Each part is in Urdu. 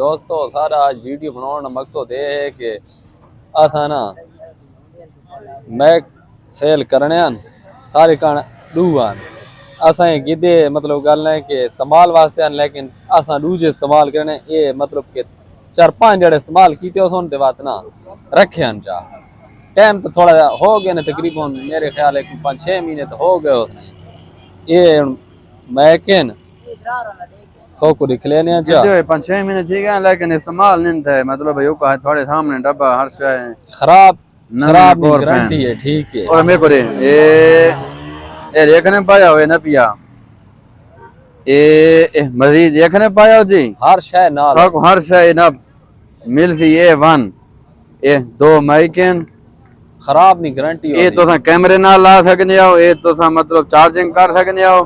دوستو سارا آج ویڈیو بنانا مقصد یہ ہے کہ اساں نا میک سیل کرنے ہیں سارے کان ڈوان اساں گدے مطلب گل ہے کہ استعمال واسطے ہیں لیکن اساں دوجے استعمال کرنے یہ مطلب کہ 4-5 جڑے استعمال کیتے اسوں دے وات نا رکھے ہیں جا ٹائم تو تھوڑا ہو گیا نا تقریباً میرے خیال ہے 5-6 مہینے تو ہو گئے اس نے یہ میکن کو لکھ لینے ہیں جا 5-6 مہینے ٹھیک ہے لیکن استعمال نہیں تھے مطلب یوں کہ تھوڑے سامنے ڈبہ ہر شے خراب نہیں گارنٹی ہے ٹھیک ہے اور میں کرے یہ دیکھنے پایا ہوئے نہ پیا یہ مزید دیکھنے پایا ہو جی ہر شے نال ہر شے نہ مل سی یہ 1 یہ 2 مائکن خراب نہیں گارنٹی یہ تو کیمرے نال لا سکنے ہو یہ تو مطلب چارجنگ کر سکنے ہو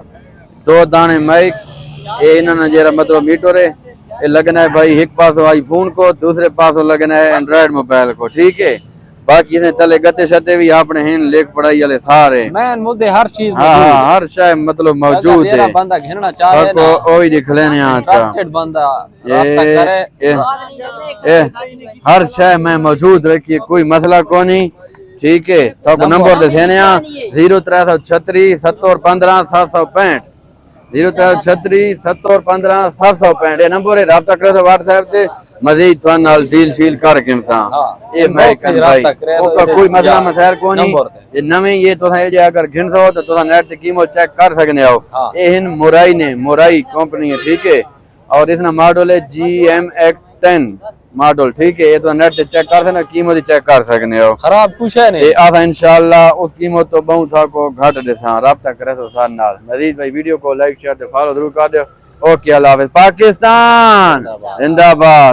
2 دانے مائک یہ انہوں نے جیرا مطلب میٹر ہے یہ لگنا ہے بھائی ایک پاسو آئی فون کو دوسرے پاسو لگنا ہے اینڈرائیڈ موبائل کو ٹھیک ہے باقی سے تلے گتے شتے بھی اپنے ہیں لکھ پڑھائی والے سارے مین مدے ہر چیز ہاں ہر شے مطلب موجود ہے بندہ گھننا چاہے نا کوئی دکھ لینے ٹرسٹڈ بندہ رابطہ کرے ہر شے میں موجود رکھیے کوئی مسئلہ کو نہیں ٹھیک ہے تو نمبر دے دینے ہیں 0336 7015 765 0336 7015 765 یہ نمبر ہے رابطہ کرے تو واٹس ایپ تے مزید تو نال ڈیل شیل کر کے انسان یہ میں کہن بھائی کوئی مسئلہ مسائل کو نہیں یہ نویں یہ تو یہ اگر گھن سو تو نیٹ تے قیمت چیک کر سکنے ہو یہ ہن مورائی نے مورائی کمپنی ہے ٹھیک ہے اور اس نا ماڈل ہے GMX10 ماڈل ٹھیک ہے یہ تو نیٹ تے چیک کر سکنے قیمت چیک کر سکنے ہو خراب کچھ ہے نہیں یہ آسا انشاءاللہ اس قیمت تو بہت تھا کو گھٹ دیساں رابطہ کرے تو ساتھ نال مزید بھائی ویڈیو کو لائک شیئر تے فالو ضرور کر دیو اوکے اللہ حافظ پاکستان زندہ باد